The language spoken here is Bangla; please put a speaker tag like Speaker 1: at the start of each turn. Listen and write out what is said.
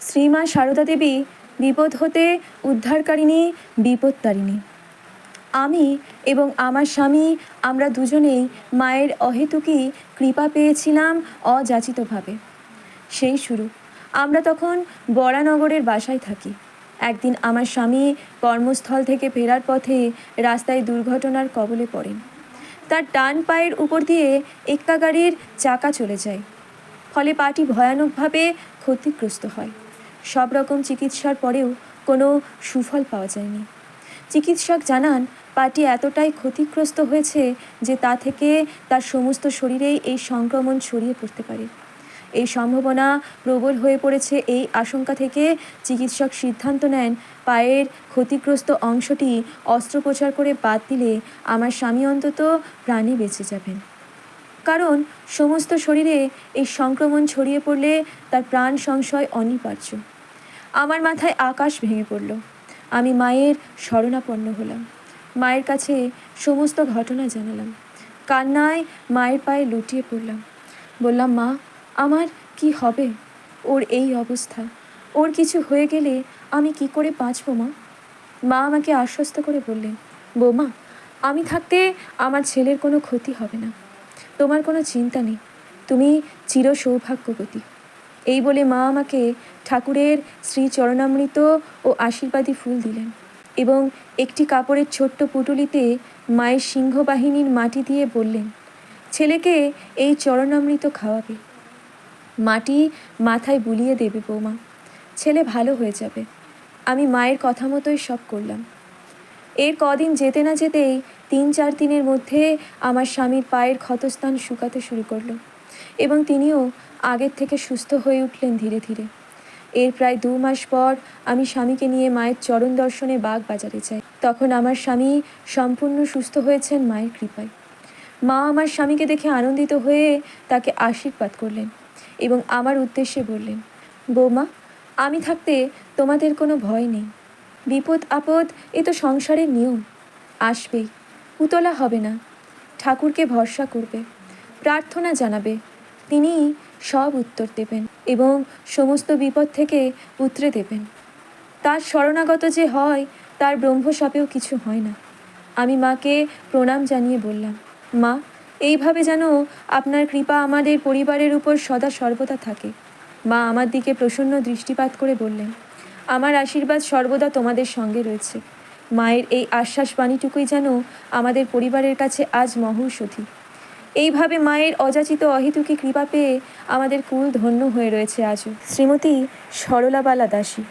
Speaker 1: শ্রীমা সারদা দেবী বিপদ হতে উদ্ধারকারিণী, বিপত্তারিণী। আমি এবং আমার স্বামী আমরা দুজনেই মায়ের অহেতুকী কৃপা পেয়েছিলাম অযাচিতভাবে। সেই শুরু। আমরা তখন বরানগরের বাসায় থাকি। একদিন আমার স্বামী কর্মস্থল থেকে ফেরার পথে রাস্তায় দুর্ঘটনার কবলে পড়েন। তার ডান পায়ের উপর দিয়ে এক্কা গাড়ির চাকা চলে যায়, ফলে পাটি ভয়ানকভাবে ক্ষতিগ্রস্ত হয়। সব রকম চিকিৎসার পরেও কোনো সুফল পাওয়া যায়নি। চিকিৎসক জানান পাটি এতটাই ক্ষতিগ্রস্ত হয়েছে যে তা থেকে তার সমস্ত শরীরেই এই সংক্রমণ ছড়িয়ে পড়তে পারে। এই সম্ভাবনা প্রবল হয়ে পড়েছে। এই আশঙ্কা থেকে চিকিৎসক সিদ্ধান্ত নেন পায়ের ক্ষতিগ্রস্ত অংশটি অস্ত্রোপচার করে বাদ দিলে আমার স্বামী অন্তত প্রাণে বেঁচে যাবেন, কারণ সমস্ত শরীরে এই সংক্রমণ ছড়িয়ে পড়লে তার প্রাণ সংশয় অনিবার্য। আমার মাথায় আকাশ ভেঙে পড়ল। আমি মায়ের শরণাপন্ন হলাম, মায়ের কাছে সমস্ত ঘটনা জানালাম। কান্নায় মায়ের পায়ে লুটিয়ে পড়লাম। বললাম, মা, আমার কি হবে? ওর এই অবস্থা, ওর কিছু হয়ে গেলে আমি কি করে বাঁচবো মা? মা আমাকে আশ্বস্ত করে বললেন, বৌমা, আমি থাকতে আমার ছেলের কোনো ক্ষতি হবে না, তোমার কোনো চিন্তা নেই, তুমি চির সৌভাগ্যবতী। এই বলে মা আমাকে ঠাকুরের শ্রীচরণামৃত ও আশীর্বাদী ফুল দিলেন এবং একটি কাপড়ের ছোট্ট পুটুলিতে মায়ের সিংহবাহিনীর মাটি দিয়ে বললেন, ছেলেকে এই চরণামৃত খাওয়াবে, মাটি মাথায় বুলিয়ে দেবে বৌমা, ছেলে ভালো হয়ে যাবে। আমি মায়ের কথা মতোই সব করলাম। এর কদিন যেতে না যেতেই 3-4 দিনের মধ্যে আমার স্বামীর পায়ের ক্ষতস্থান শুকাতে শুরু করলো এবং তিনিও আগের থেকে সুস্থ হয়ে উঠলেন ধীরে ধীরে। এর প্রায় 2 মাস পর আমি স্বামীকে নিয়ে মায়ের চরণ দর্শনে বাগবাজারে যাই। তখন আমার স্বামী সম্পূর্ণ সুস্থ হয়েছেন মায়ের কৃপায়। মা আমার স্বামীকে দেখে আনন্দিত হয়ে তাকে আশীর্বাদ করলেন এবং আমার উদ্দেশ্যে বললেন, বৌমা, আমি থাকতে তোমাদের কোনো ভয় নেই। বিপদ আপদ এ তো সংসারের নিয়ম, আসবেই, উতলা হবে না, ঠাকুরকে ভরসা করবে, প্রার্থনা জানাবে, তিনি সব উত্তর দেবেন এবং সমস্ত বিপদ থেকে উতরে দেবেন। তার শরণাগত যে হয় তার ব্রহ্মশাপেও কিছু হয় না। আমি মাকে প্রণাম জানিয়ে বললাম, মা, এইভাবে যেন আপনার কৃপা আমাদের পরিবারের উপর সদা সর্বদা থাকে। মা আমার দিকে প্রসন্ন দৃষ্টিপাত করে বললেন, আমার আশীর্বাদ সর্বদা তোমাদের সঙ্গে রয়েছে। মায়ের এই আশ্বাস বাণীটুকুই যেন আমাদের পরিবারের কাছে আজ মহৌষধি। এইভাবে মায়ের অযাচিত অহেতুকী কৃপা পেয়ে আমাদের কুল ধন্য হয়ে রয়েছে আজও। শ্রীমতী সরলাবালা দাসী।